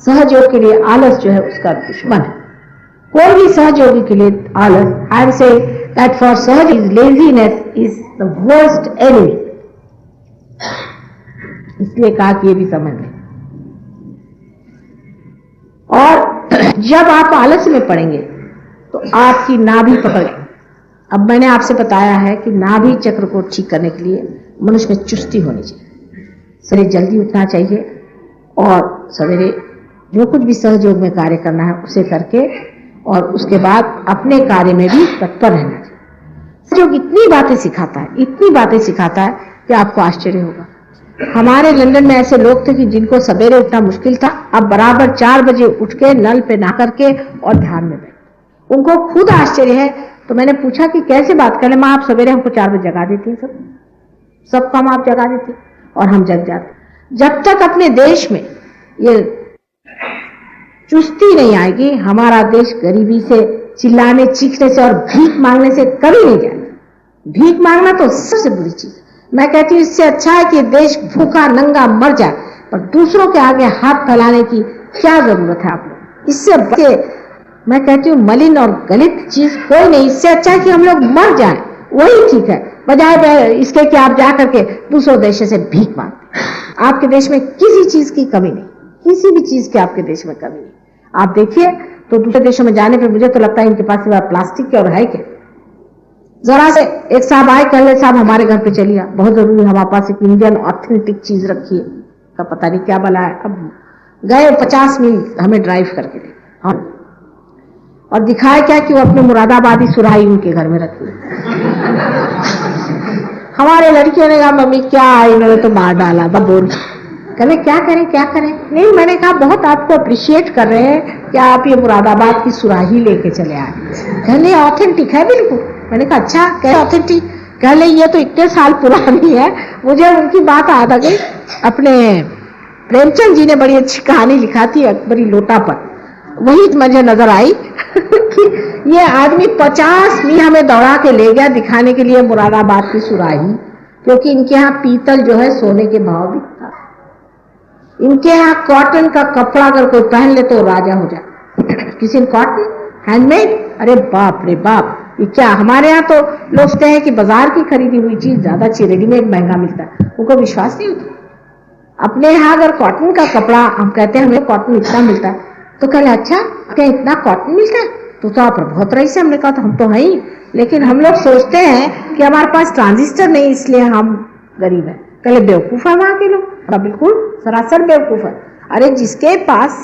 सहयोग के लिए आलस जो है उसका दुश्मन है। कोई भी सहयोगी के लिए आलस, I am say that for सहयोग laziness is the worst enemy. इसलिए कहा कि ये भी समझ लें। और जब आप आलस में पड़ेंगे तो आपकी नाभि पकड़, अब मैंने आपसे बताया है कि नाभि चक्र को ठीक करने के लिए मनुष्य में चुस्ती होनी चाहिए। सवेरे जल्दी उठना चाहिए और सवेरे जो कुछ भी सहयोग में कार्य करना है उसे करके और उसके बाद अपने कार्य में भी तत्पर रहना चाहिए। सहयोग इतनी बातें सिखाता है कि आपको आश्चर्य होगा। हमारे लंदन में ऐसे लोग थे कि जिनको सवेरे उठना मुश्किल था, अब बराबर 4 बजे उठ के नल पे नहा करके और ध्यान में बैठे। उनको खुद आश्चर्य है। तो मैंने पूछा कि कैसे बात करें माँ, आप सवेरे हमको 4 बजे जगा देती हैं, सब काम आप जगा देती और हम जग जाते। जब तक अपने देश में ये चुस्ती नहीं आएगी, हमारा देश गरीबी से, चिल्लाने चीखने से और भीख मांगने से कभी नहीं जाएगा। भीख मांगना तो सबसे बुरी चीज। मैं कहती हूँ इससे अच्छा है कि देश भूखा नंगा मर जाए, पर दूसरों के आगे हाथ फैलाने की क्या जरूरत है आप लोग। इससे मैं कहती हूँ मलिन और गलित चीज कोई नहीं। इससे अच्छा है कि हम लोग मर जाएं, वही ठीक है, बजाय इसके कि आप जाकर के दूसरों देशों से भीख मांगते। आपके देश में किसी चीज की कमी नहीं, किसी भी चीज की आपके देश में कमी नहीं। आप देखिए तो दूसरे देशों में जाने पे मुझे तो लगता है इनके पास सिवा प्लास्टिक के और है क्या। जरा से एक साहब आए, कह ले साहब हमारे घर पे चलिए, बहुत जरूरी हमारे पास एक इंडियन ऑथेंटिक चीज रखी है, का पता नहीं क्या बला है। अब गए 50 मील हमें ड्राइव करके ले, हाँ, और दिखाया क्या कि वो अपने मुरादाबादी सुराही उनके घर में रखी हमारे लड़कियों ने कहा मम्मी क्या इन्होंने तो मार डाला, बोल कहले क्या करें। नहीं, मैंने कहा बहुत आपको अप्रिशिएट कर रहे हैं कि आप ये मुरादाबाद की सुराही लेके चले आए। कहले ऑथेंटिक है बिल्कुल। मैंने कहा अच्छा, क्या ऑथेंटिक? कहले ये तो इतने साल पुरानी है। मुझे उनकी बात याद आ गई। अपने प्रेमचंद जी ने बड़ी अच्छी कहानी लिखा थी अकबरी लोटा पर, वही मुझे नजर आई कि ये आदमी 50 मील हमें दौड़ा के ले गया दिखाने के लिए मुरादाबाद की सुराही, क्योंकि इनके यहाँ पीतल जो है सोने के भाव बिकता। इनके यहाँ कॉटन का कपड़ा अगर कोई पहन ले तो राजा हो जाए। किसी ने कॉटन हैंडमेड, अरे बाप रे बाप, ये क्या। हमारे यहाँ तो लोग कहते हैं कि बाजार की खरीदी हुई चीज ज्यादा अच्छी, रेडीमेड महंगा मिलता है, उनको विश्वास नहीं होता। अपने यहाँ अगर कॉटन का कपड़ा, हम कहते हैं हमें कॉटन इतना मिलता है, तो कहले अच्छा क्या इतना कॉटन मिलता है, तो आप बहुत रईस है। हमने कहा तो हम तो हैं ही, लेकिन हम लोग सोचते हैं कि हमारे पास ट्रांजिस्टर नहीं इसलिए हम गरीब हैं। कहले बेवकूफ है वहां के लोग, बिल्कुल सरासर बेवकूफ है। अरे जिसके पास